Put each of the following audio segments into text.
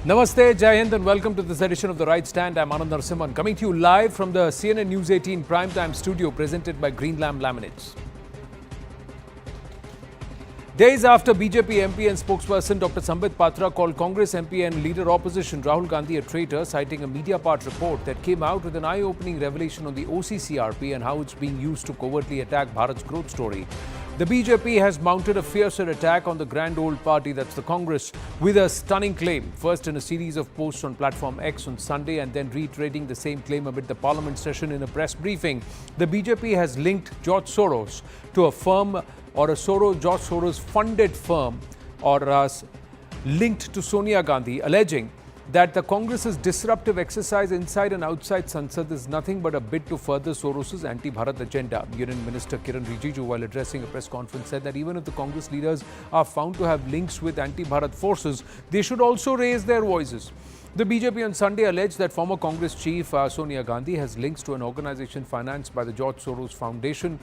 Namaste, Jai Hind, and welcome to this edition of The Right Stand. I'm Anand Narasimhan, coming to you live from the CNN News 18 Primetime Studio, presented by Green Lamb Laminates. Days after BJP MP and spokesperson Dr. Sambit Patra called Congress MP and leader opposition Rahul Gandhi a traitor, citing a Mediapart report that came out with an eye-opening revelation on the OCCRP and how it's being used to covertly attack Bharat's growth story. The BJP has mounted a fiercer attack on the grand old party, that's the Congress, with a stunning claim. First in a series of posts on platform X on Sunday and then reiterating the same claim amid the Parliament session in a press briefing. The BJP has linked George Soros to a firm or a George Soros funded firm or linked to Sonia Gandhi, alleging that the Congress's disruptive exercise inside and outside Sansad is nothing but a bid to further Soros's anti-Bharat agenda. Union Minister Kiran Rijiju, while addressing a press conference, said that even if the Congress leaders are found to have links with anti-Bharat forces, they should also raise their voices. The BJP on Sunday alleged that former Congress chief Sonia Gandhi has links to an organization financed by the George Soros Foundation,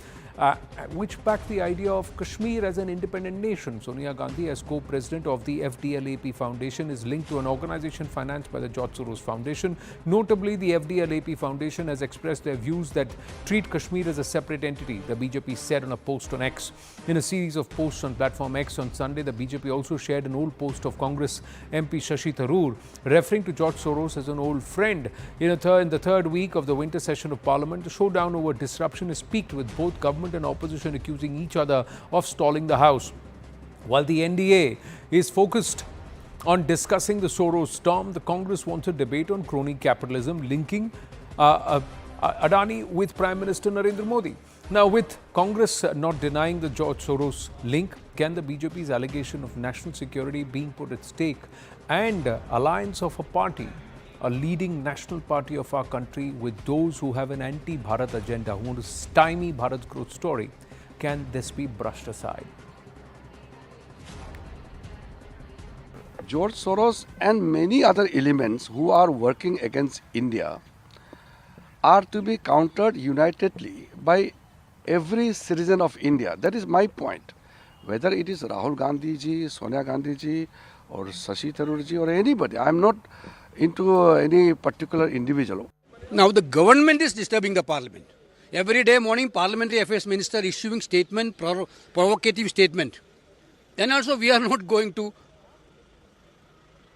which backed the idea of Kashmir as an independent nation. Sonia Gandhi, as co-president of the FDLAP Foundation, is linked to an organization financed by the George Soros Foundation. Notably, the FDLAP Foundation has expressed their views that treat Kashmir as a separate entity, the BJP said on a post on X. In a series of posts on platform X on Sunday, the BJP also shared an old post of Congress MP Shashi Tharoor, referring to George Soros as an old friend. In the third week of the winter session of Parliament, the showdown over disruption has peaked, with both government and opposition accusing each other of stalling the House. While the NDA is focused on discussing the Soros storm, the Congress wants a debate on crony capitalism, linking Adani with Prime Minister Narendra Modi. Now, with Congress not denying the George Soros link, can the BJP's allegation of national security being put at stake and alliance of a party, a leading national party of our country, with those who have an anti-Bharat agenda, who want to stymie Bharat's growth story, can this be brushed aside? George Soros and many other elements who are working against India are to be countered unitedly by every citizen of India. That is my point. Whether it is Rahul Gandhi ji, Sonia Gandhi ji, or Shashi Tharoor ji, or anybody. I am not into any particular individual. Now the government is disturbing the parliament. Every day morning, Parliamentary Affairs Minister issuing statement, provocative statement. Then also we are not going to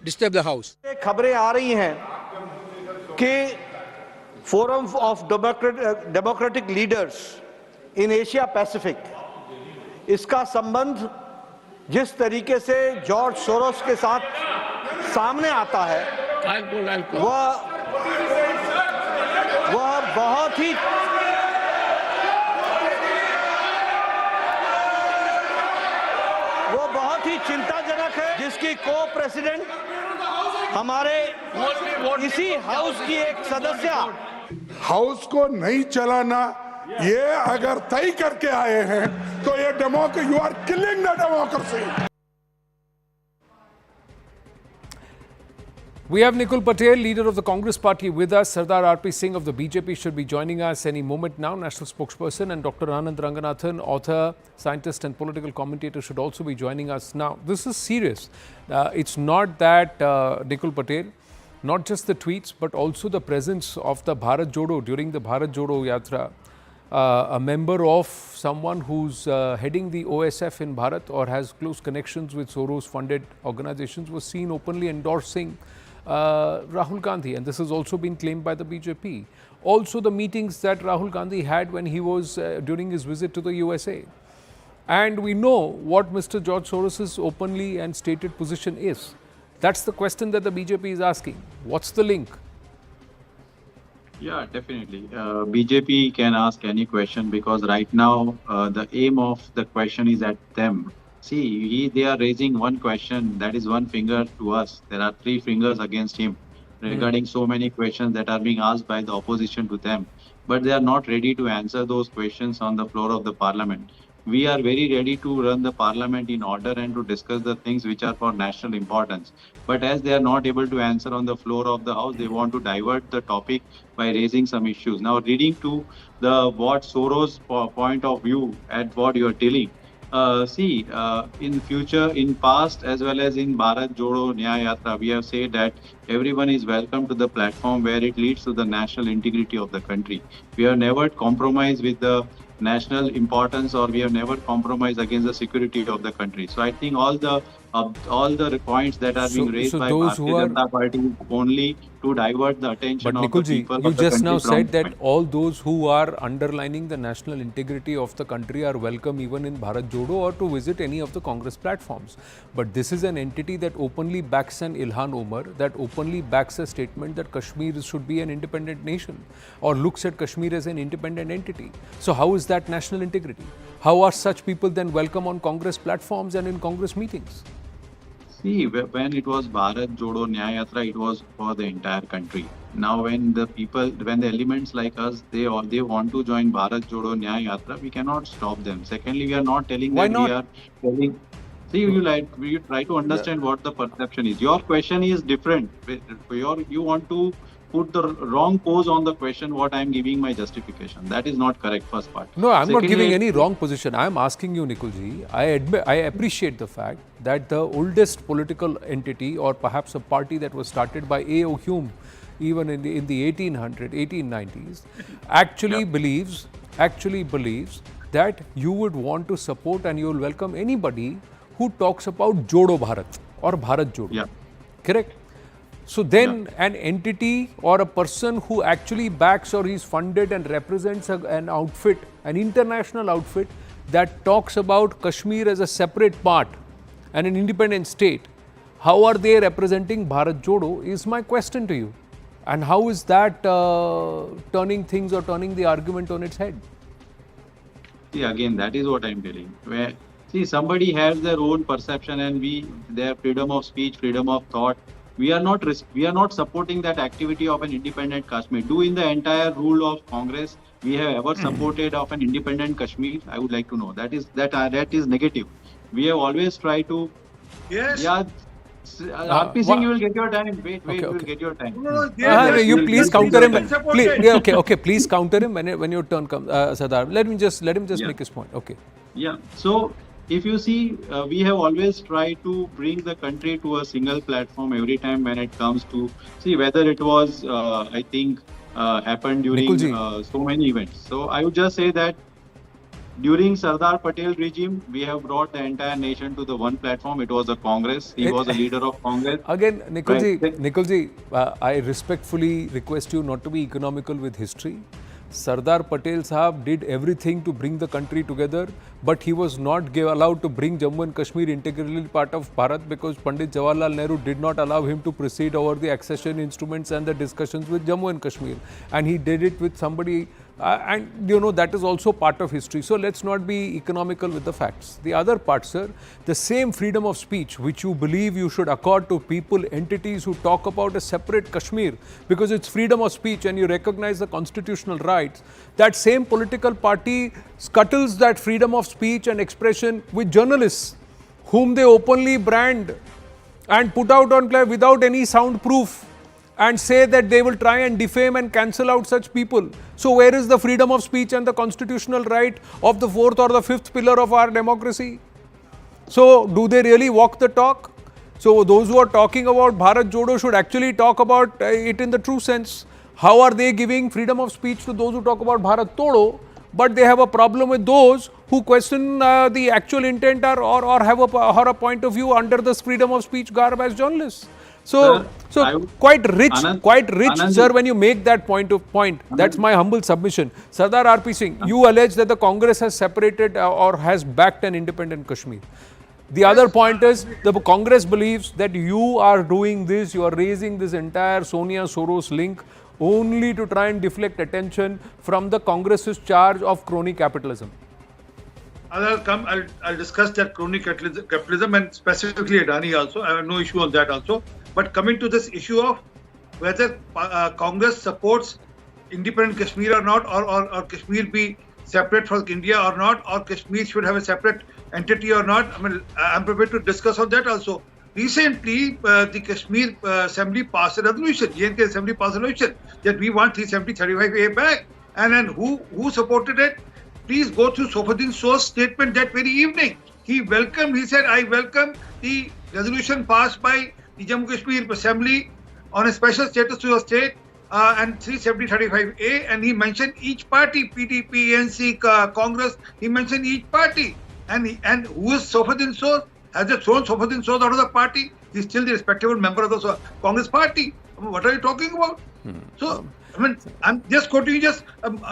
disturb the house. खबरें आ रही हैं कि Forum of Democratic Leaders in Asia Pacific, इसका संबंध जिस तरीके से George Soros के साथ सामने आता है, वह बहुत ही चिंताजनक है, जिसकी को प्रेसिडेंट हमारे इसी हाउस की एक सदस्य हाउस को नहीं चलाना, ये अगर तय करके आए हैं तो ये you are killing the democracy. We have Nikul Patel, leader of the Congress party, with us. Sardar R.P. Singh of the BJP should be joining us any moment now, national spokesperson, and Dr. Anand Ranganathan, author, scientist and political commentator, should also be joining us now. This is serious. It's not that Nikul Patel, not just the tweets, but also the presence of the Bharat Jodo during the Bharat Jodo Yatra. A member of someone who's heading the OSF in Bharat or has close connections with Soros-funded organizations was seen openly endorsing Rahul Gandhi, and this has also been claimed by the BJP. Also, the meetings that Rahul Gandhi had when he was during his visit to the USA. And we know what Mr. George Soros' openly and stated position is. That's the question that the BJP is asking. What's the link? Yeah, definitely. BJP can ask any question because right now the aim of the question is at them. See, they are raising one question, that is one finger to us. There are three fingers against him regarding so many questions that are being asked by the opposition to them. But they are not ready to answer those questions on the floor of the parliament. We are very ready to run the parliament in order and to discuss the things which are for national importance. But as they are not able to answer on the floor of the house, they want to divert the topic by raising some issues. Now, reading to the what Soros point of view at what you are telling, in future, in past as well as in Bharat Jodo Nyaya Yatra, we have said that everyone is welcome to the platform where it leads to the national integrity of the country. We have never compromised with the national importance, or we have never compromised against the security of the country. So I think all the points that are being raised by those who Bharatiya are Janata Party is only to divert the attention But of the Nikulji, people you of the just country now from said the that all those who are underlining the national integrity of the country are welcome even in Bharat Jodo or to visit any of the Congress platforms. But this is an entity that openly backs an Ilhan Omar, that openly backs a statement that Kashmir should be an independent nation or looks at Kashmir as an independent entity. So how is that national integrity? How are such people then welcome on Congress platforms and in Congress meetings? See, when it was Bharat Jodo Nyaya Yatra, it was for the entire country. Now, when the elements like us, they want to join Bharat Jodo Nyaya Yatra, we cannot stop them. Secondly, we are not telling Why that not? we are telling. See, you try to understand what the perception is. Your question is different. You want to put the wrong pose on the question. What I am giving my justification. That is not correct. First part. No, I'm not Secondly, giving any wrong position. I'm asking you, Nikulji. I appreciate the fact that the oldest political entity, or perhaps a party that was started by A.O. Hume, even in the 1890s, actually believes that you would want to support and you will welcome anybody who talks about Jodo Bharat or Bharat Jodo. Yeah. Correct? So then an entity or a person who actually backs or is funded and represents an outfit, an international outfit that talks about Kashmir as a separate part and an independent state, how are they representing Bharat Jodo is my question to you. And how is that turning things or turning the argument on its head? See, again, that is what I'm telling. Somebody has their own perception, and their freedom of speech, freedom of thought. We are not supporting that activity of an independent Kashmir. Do in the entire rule of Congress we have ever supported of an independent Kashmir? I would like to know. That is negative. We have always tried to. Yes. Yeah. RP Singh, you will get your time. Wait, you will get your time. You please counter him. Please counter him when your turn comes, Sardar. Let him just make his point. Okay. Yeah. So, if you see, we have always tried to bring the country to a single platform every time when it comes to, whether it was, happened during so many events. So I would just say that during Sardar Patel regime, we have brought the entire nation to the one platform. It was a Congress. He was a leader of Congress. Again, Nikulji, I respectfully request you not to be economical with history. Sardar Patel Sahab did everything to bring the country together, but he was not allowed to bring Jammu and Kashmir integrally part of Bharat because Pandit Jawaharlal Nehru did not allow him to proceed over the accession instruments and the discussions with Jammu and Kashmir. And he did it with somebody, that is also part of history. So let's not be economical with the facts. The other part, sir, the same freedom of speech which you believe you should accord to people, entities who talk about a separate Kashmir because it's freedom of speech and you recognize the constitutional rights, that same political party scuttles that freedom of speech and expression with journalists whom they openly brand and put out on play without any sound proof and say that they will try and defame and cancel out such people. So where is the freedom of speech and the constitutional right of the fourth or the fifth pillar of our democracy? So do they really walk the talk? So those who are talking about Bharat Jodo should actually talk about it in the true sense. How are they giving freedom of speech to those who talk about Bharat Todo, but they have a problem with those who question the actual intent or have a point of view under this freedom of speech garb as journalists? So quite rich, Anand, sir, when you make that point. That's my humble submission. Sardar RP Singh, you allege that the Congress has separated or has backed an independent Kashmir. The other point is the Congress believes that you are doing this, you are raising this entire Sonia Soros link only to try and deflect attention from the Congress's charge of crony capitalism. I'll discuss that crony capitalism and specifically Adani also. I have no issue on that also. But coming to this issue of whether Congress supports independent Kashmir or not, or Kashmir be separate from India or not, or Kashmir should have a separate entity or not, I'm prepared to discuss on that also. Recently, the Kashmir Assembly passed a resolution, J&K Assembly passed a resolution that we want 370-35A back. And then who supported it? Please go through Sofuddin So's statement that very evening. he said, I welcome the resolution passed by the Jammu Kashmir Assembly on a special status to the state and 370-35A, and he mentioned each party, PDP, NC, Congress, he mentioned each party. And who is Sofaddin Soz? Has they thrown Sofaddin Soz out of the party? He's still the respectable member of the Congress party. I mean, what are you talking about? So, I mean, I'm just quoting you just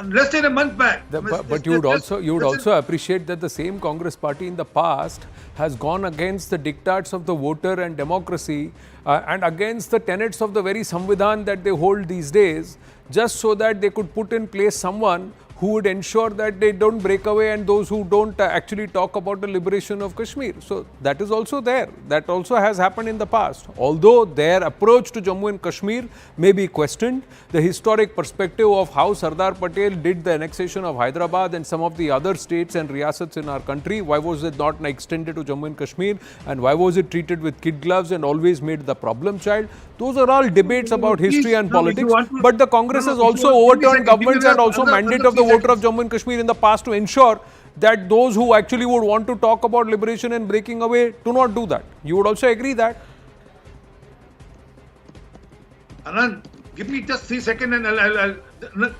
less than a month back. But you would also appreciate that the same Congress party in the past has gone against the diktats of the voter and democracy and against the tenets of the very Samvidhan that they hold these days, just so that they could put in place someone who would ensure that they don't break away and those who don't actually talk about the liberation of Kashmir. So that is also there. That also has happened in the past. Although their approach to Jammu and Kashmir may be questioned, the historic perspective of how Sardar Patel did the annexation of Hyderabad and some of the other states and riyasats in our country, why was it not extended to Jammu and Kashmir, and why was it treated with kid gloves and always made the problem child? Those are all debates about history and politics. But the Congress has also overturned governments and also mandate of the voter of Jammu and Kashmir in the past to ensure that those who actually would want to talk about liberation and breaking away do not do that. You would also agree that? Anand, give me just 3 seconds and I'll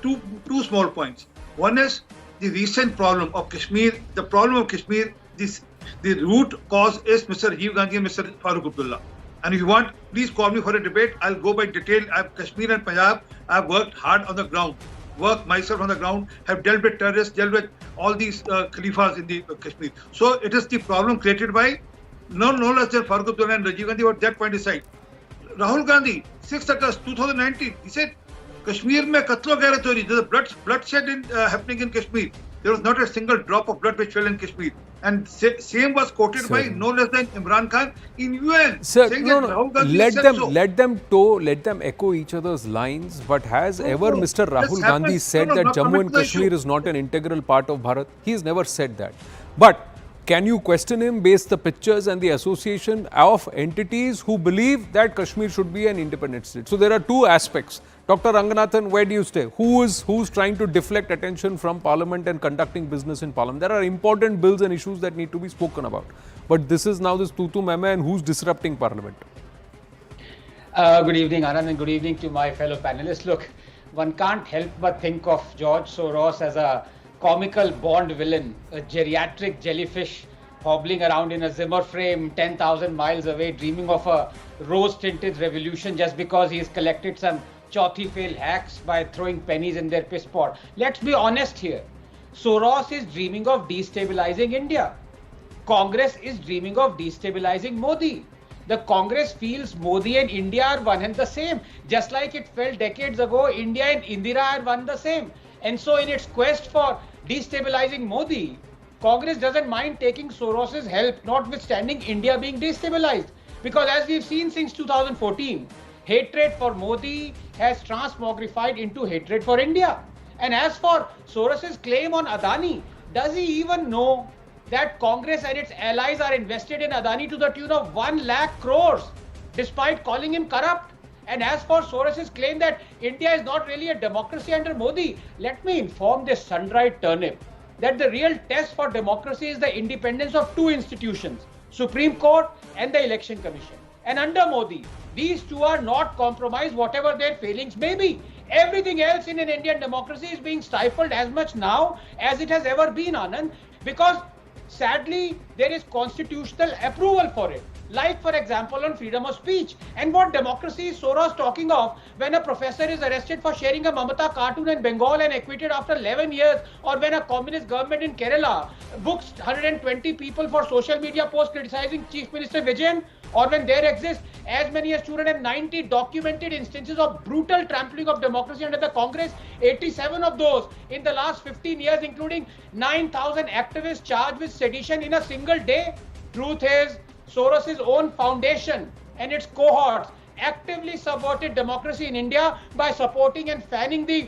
two small points. One is the recent problem of Kashmir. The problem of Kashmir, the root cause is Mr. Rajiv Gandhi and Mr. Farooq Abdullah. And if you want, please call me for a debate. I'll go by detail. Kashmir and Punjab, I've worked hard on the ground. Worked myself on the ground, have dealt with terrorists, dealt with all these Khalifas in the Kashmir. So it is the problem created by no less than Farooq Abdullah and Rajiv Gandhi. What that point aside, Rahul Gandhi, 6th August 2019, he said, Kashmir mein qatlo gairat ho rahi. There's a bloodshed happening in Kashmir. There was not a single drop of blood which fell in Kashmir. And same was quoted by no less than Imran Khan in UN. Sir, let them echo each other's lines. But has ever Mr. Rahul Gandhi said that Jammu and Kashmir is not an integral part of Bharat? He has never said that. But can you question him based the pictures and the association of entities who believe that Kashmir should be an independent state? So there are two aspects. Dr. Ranganathan, where do you stay? Who's trying to deflect attention from Parliament and conducting business in Parliament? There are important bills and issues that need to be spoken about. But this is now this tutu meme, and who's disrupting Parliament? Good evening, Anand, and good evening to my fellow panelists. Look, one can't help but think of George Soros as a comical Bond villain, a geriatric jellyfish hobbling around in a Zimmer frame 10,000 miles away, dreaming of a rose-tinted revolution just because he's collected some chauthi fail hacks by throwing pennies in their piss pot. Let's be honest here. Soros is dreaming of destabilizing India. Congress is dreaming of destabilizing Modi. The Congress feels Modi and India are one and the same. Just like it felt decades ago, India and Indira are one and the same. And so in its quest for destabilizing Modi, Congress doesn't mind taking Soros's help, notwithstanding India being destabilized. Because as we've seen since 2014, hatred for Modi has transmogrified into hatred for India. And as for Soros's claim on Adani, does he even know that Congress and its allies are invested in Adani to the tune of 1 lakh crores, despite calling him corrupt? And as for Soros's claim that India is not really a democracy under Modi, let me inform this sun-dried turnip that the real test for democracy is the independence of two institutions, Supreme Court and the Election Commission. And under Modi, these two are not compromised, whatever their failings may be. Everything else in an Indian democracy is being stifled as much now as it has ever been, Anand, because sadly, there is constitutional approval for it. Like, for example, on freedom of speech. And what democracy is Soros talking of when a professor is arrested for sharing a Mamata cartoon in Bengal and acquitted after 11 years, or when a communist government in Kerala books 120 people for social media posts criticizing Chief Minister Vijayan, or when there exist as many as 290 documented instances of brutal trampling of democracy under the Congress, 87 of those in the last 15 years, including 9,000 activists charged with sedition in a single day. Truth is, Soros' own foundation and its cohorts actively subverted democracy in India by supporting and fanning the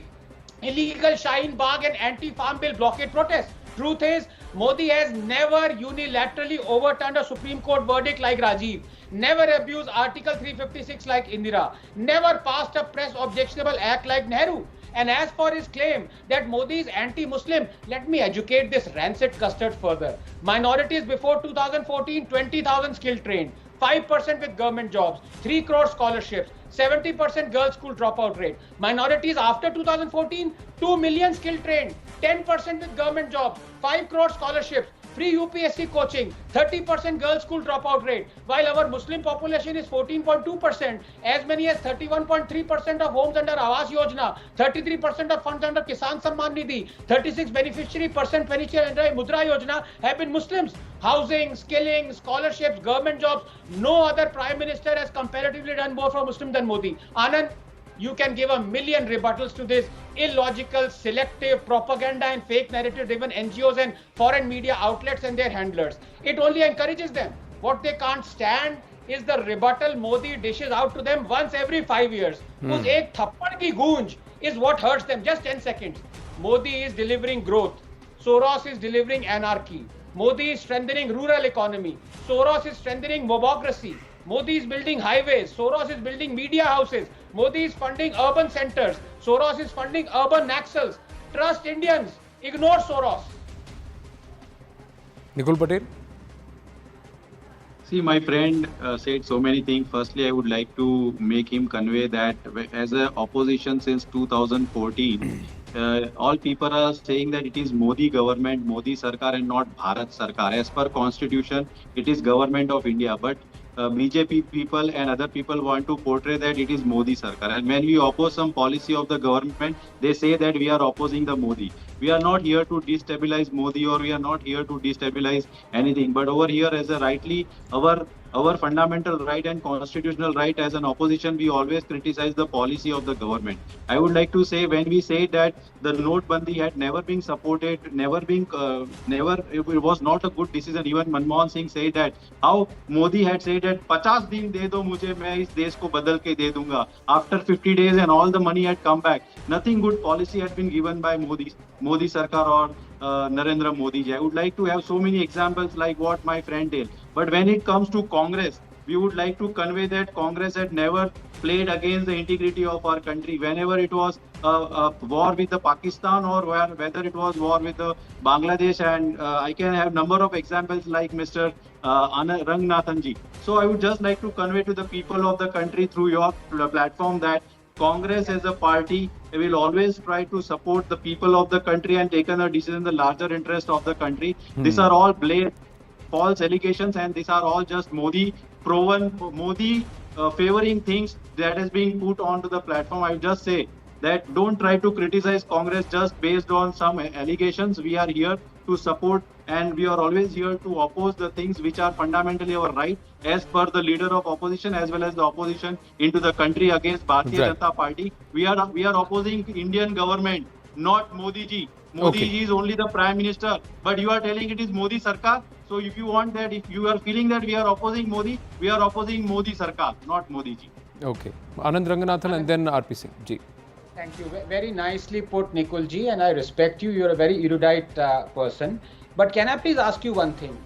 illegal Shaheen Bagh and anti-farm bill blockade protests. Truth is, Modi has never unilaterally overturned a Supreme Court verdict like Rajiv, never abused Article 356 like Indira, never passed a press objectionable act like Nehru. And as for his claim that Modi is anti-Muslim, let me educate this rancid custard further. Minorities before 2014, 20,000 skill trained, 5% with government jobs, 3 crore scholarships, 70% girls' school dropout rate. Minorities after 2014, 2 million skill trained, 10% with government jobs, 5 crore scholarships, free UPSC coaching, 30% girls' school dropout rate. While our Muslim population is 14.2%, as many as 31.3% of homes under Awas Yojana, 33% of funds under Kisan Samman Nidhi, 36% beneficiary under Mudra Yojana have been Muslims. Housing, skilling, scholarships, government jobs. No other Prime Minister has comparatively done more for Muslims than Modi. Anand, you can give a million rebuttals to this illogical, selective propaganda and fake narrative driven NGOs and foreign media outlets and their handlers. It only encourages them. What they can't stand is the rebuttal Modi dishes out to them once every 5 years. Us ek thappad ki goonj is what hurts them. Just 10 seconds. Modi is delivering growth. Soros is delivering anarchy. Modi is strengthening rural economy. Soros is strengthening mobocracy. Modi is building highways. Soros is building media houses. Modi is funding urban centers. Soros is funding urban naxals. Trust Indians. Ignore Soros. Nikul Patel? See, my friend said so many things. Firstly, I would like to make him convey that as an opposition since 2014, all people are saying that it is Modi government, Modi Sarkar and not Bharat Sarkar. As per constitution, it is government of India. But BJP people and other people want to portray that it is Modi Sarkar. And when we oppose some policy of the government, they say that we are opposing the Modi. We are not here to destabilize Modi or we are not here to destabilize anything. But over here, as a rightly, our fundamental right and constitutional right as an opposition, we always criticize the policy of the government. I would like to say, when we say that the note bandi had never been supported, it was not a good decision. Even Manmohan Singh said that how Modi had said that 50 din de do mujhe, main is desh ko badal ke de dunga. After 50 days and all the money had come back, nothing good policy had been given by Modi Sarkar or Narendra Modi ji. I would like to have so many examples like what my friend did. But when it comes to Congress, we would like to convey that Congress had never played against the integrity of our country. Whenever it was a war with the Pakistan or whether it was war with the Bangladesh, and I can have number of examples like Mr. Ranganathan ji. So I would just like to convey to the people of the country through your platform that Congress as a party will always try to support the people of the country and taken a decision in the larger interest of the country. These are all false allegations and these are all just Modi favoring things that is being put onto the platform. I would just say that don't try to criticize Congress just based on some allegations. We are here to support and we are always here to oppose the things which are fundamentally our right as per the leader of opposition as well as the opposition into the country against Bharatiya Janata Party. We are opposing Indian government, not Modi ji. Modi ji is only the Prime Minister, but you are telling it is Modi Sarkar. So if you want that, if you are feeling that we are opposing Modi, we are opposing Modi Sarkar, not Modi ji. Okay. Anand Ranganathan and then RP Singh ji. Thank you. Very nicely put, Nikul ji, and I respect you. You're a very erudite person. But can I please ask you one thing?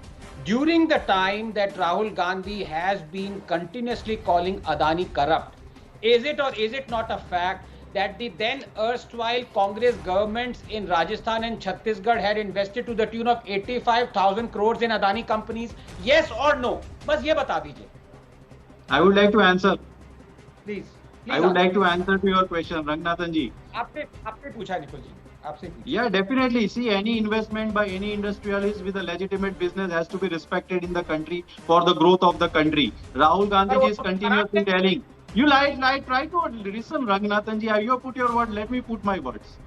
During the time that Rahul Gandhi has been continuously calling Adani corrupt, is it or is it not a fact that the then erstwhile Congress governments in Rajasthan and Chhattisgarh had invested to the tune of 85,000 crores in Adani companies? Yes or no? Bas ye bata dijiye. I would like to answer. Please. I would like to answer to your question, Ranganathan ji. आपने पूछा निकुल जी. आपसे पूछा. Yeah, definitely. See, any investment by any industrialist with a legitimate business has to be respected in the country for the growth of the country. Rahul Gandhi ji is continuously telling. You try to listen, Ranganathan ji. You put your word, let me put my words.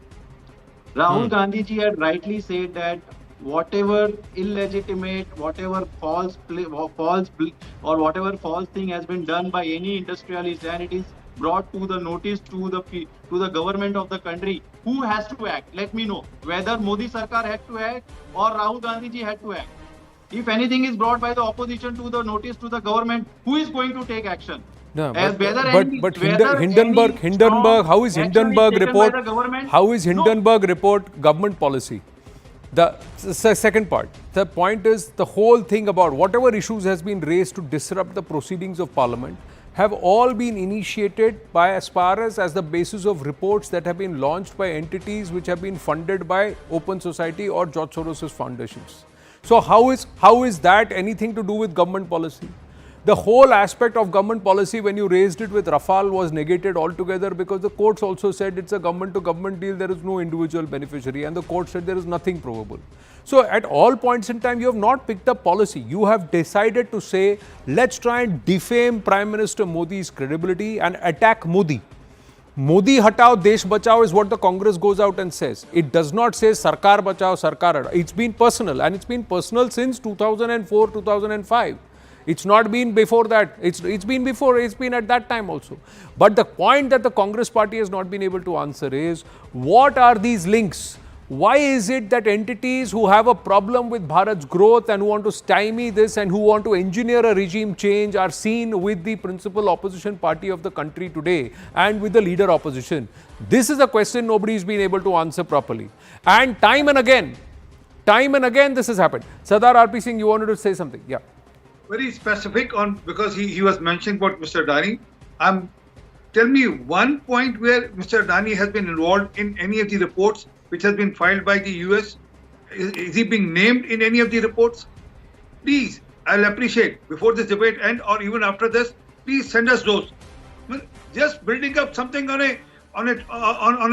Rahul Gandhi ji had rightly said that whatever illegitimate, whatever false or whatever false thing has been done by any industrialist, and it is brought to the notice to the government of the country, who has to act? Let me know whether Modi Sarkar had to act or Rahul Gandhi ji had to act. If anything is brought by the opposition to the notice to the government, who is going to take action? No, but Hindenburg, how is Hindenburg report? How is Hindenburg report government policy? The second part. The point is the whole thing about whatever issues has been raised to disrupt the proceedings of Parliament have all been initiated by as far as the basis of reports that have been launched by entities which have been funded by Open Society or George Soros' foundations. So how is that anything to do with government policy? The whole aspect of government policy when you raised it with Rafale was negated altogether because the courts also said it's a government to government deal, there is no individual beneficiary, and the court said there is nothing provable. So at all points in time you have not picked up policy. You have decided to say let's try and defame Prime Minister Modi's credibility and attack Modi. Modi hatao, desh bachao is what the Congress goes out and says. It does not say Sarkar bachao, Sarkar hatao. It's been personal, and it's been personal since 2004, 2005. It's not been before that. It's been before. It's been at that time also. But the point that the Congress party has not been able to answer is, what are these links? Why is it that entities who have a problem with Bharat's growth and who want to stymie this and who want to engineer a regime change are seen with the principal opposition party of the country today and with the leader opposition? This is a question nobody has been able to answer properly. And time and again this has happened. Sardar RP Singh, you wanted to say something? Yeah. Very specific on, because he was mentioning about Mr. Adani. Tell me one point where Mr. Adani has been involved in any of the reports which has been filed by the US. Is he being named in any of the reports? Please, I'll appreciate before this debate end or even after this. Please send us those. Just building up something on a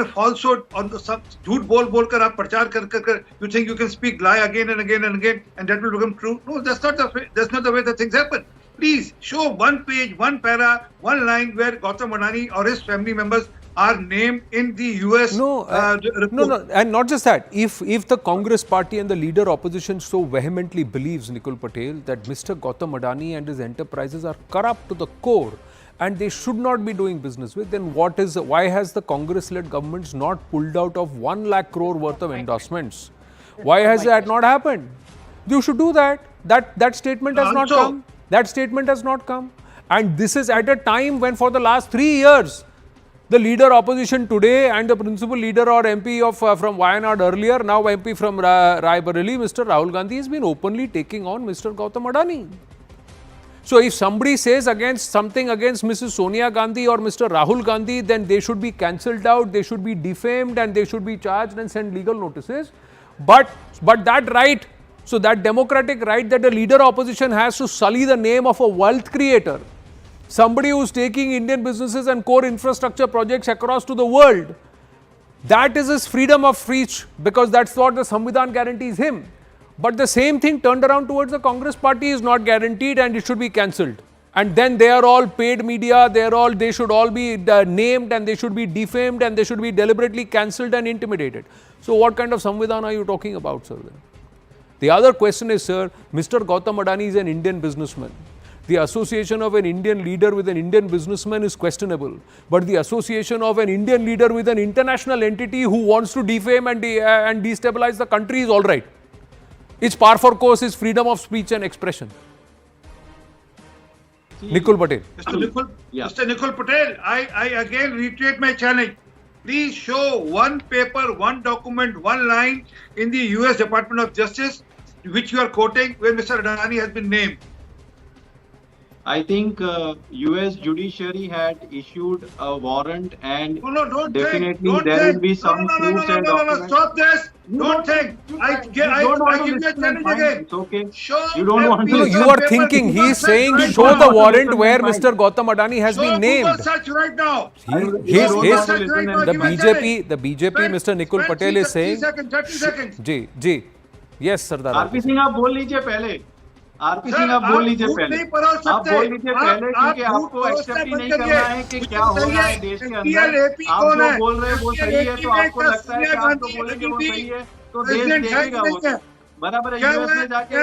falsehood, on the jhoot bol kar aap prachar kar you think you can speak lie again and again and again and that will become true. No, that's not the way that things happen. Please show one page, one para, one line where Gautam Adani or his family members are named in the US. No, and not just that. If the Congress party and the leader opposition so vehemently believes, Nikul Patel, that Mr. Gautam Adani and his enterprises are corrupt to the core and they should not be doing business with, then why has the Congress-led governments not pulled out of 1 lakh crore worth of endorsements? Why has that not happened? You should do that. That statement has not come. That statement has not come. And this is at a time when for the last 3 years, the leader opposition today and the principal leader or MP from Wayanad earlier, now MP from Raebareli, Mr. Rahul Gandhi has been openly taking on Mr. Gautam Adani. So if somebody says something against Mrs. Sonia Gandhi or Mr. Rahul Gandhi, then they should be cancelled out, they should be defamed and they should be charged and send legal notices. But that right, so that democratic right that the leader opposition has to sully the name of a wealth creator, somebody who's taking Indian businesses and core infrastructure projects across to the world, that is his freedom of speech because that's what the Samvidhan guarantees him. But the same thing turned around towards the Congress party is not guaranteed and it should be cancelled. And then they are all paid media, they should all be named and they should be defamed and they should be deliberately cancelled and intimidated. So what kind of Samvidhan are you talking about, sir? The other question is, sir, Mr. Gautam Adani is an Indian businessman. The association of an Indian leader with an Indian businessman is questionable. But the association of an Indian leader with an international entity who wants to defame and destabilize the country is all right. Its par for course is freedom of speech and expression. Nikul Patel. Mr. Nikul Patel, I again reiterate my challenge. Please show one paper, one document, one line in the US Department of Justice which you are quoting where Mr. Adani has been named. I think US judiciary had issued a warrant and definitely there will be some proofs and documents. Stop this! Don't think! I give you a challenge again. It's okay. Show You don't want to. You are thinking, he is saying show the warrant where Mr. Gautam Adani has been named. Google search right now. The BJP, Mr. Nikul Patel is saying. 30 seconds. जी, yes, Sardar. RP Singh आप बोल लीजिए पहले. RP Singh आप बोल लीजिए पहले. आप बोल लीजिए पहले क्योंकि आपको एक्सेप्ट ही नहीं करना है कि क्या हो रहा है देश के अंदर. आप जो बोल रहे हैं वो सही है तो आपको लगता है कि आप जो बोलेंगे वो सही है तो देश देखेगा वो. बराबर है. यूएस में जाके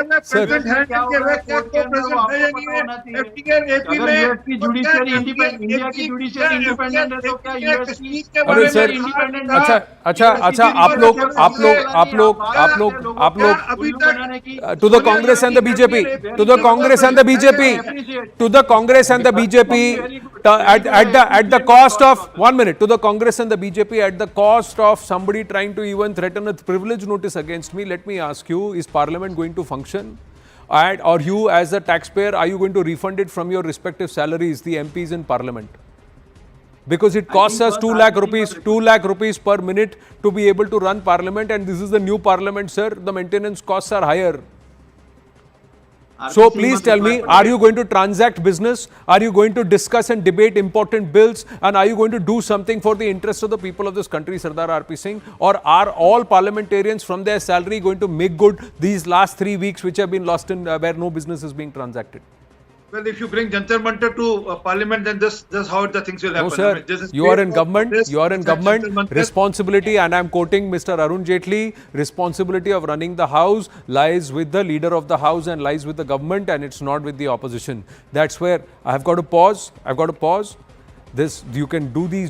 क्या हो रहा है कोर्ट के अंदर वो आपको पता होना चाहिए. अगर यूएस की जुडिशियरी इंडिपेंडेंट, इंडिया की जुडिशियरी इंडिपेंडेंट है तो क्या यूएस की इंडिपेंडेंट? अच्छा आप लोग to the Congress and the BJP, to the Congress and the BJP at the cost of 1 minute, to the Congress and the BJP at the cost of somebody trying to even threaten a privilege notice against me. Let me ask you, is Parliament going to function? or you as a taxpayer, are you going to refund it from your respective salaries, the MPs in Parliament? Because it costs us 2 lakh rupees per minute to be able to run Parliament, and this is the new Parliament, sir. The maintenance costs are higher. So please tell me, are you going to transact business? Are you going to discuss and debate important bills? And are you going to do something for the interest of the people of this country, Sardar RP Singh? Or are all parliamentarians from their salary going to make good these last 3 weeks which have been lost in where no business is being transacted? Well, if you bring Jantar Mantar to Parliament, then this how the things will happen. No, sir. You are in government. You are in government. Responsibility, and I am quoting Mr. Arun Jaitley, responsibility of running the house lies with the leader of the house and lies with the government, and it's not with the opposition. That's where I have got to pause. I've got to pause. This, you can do these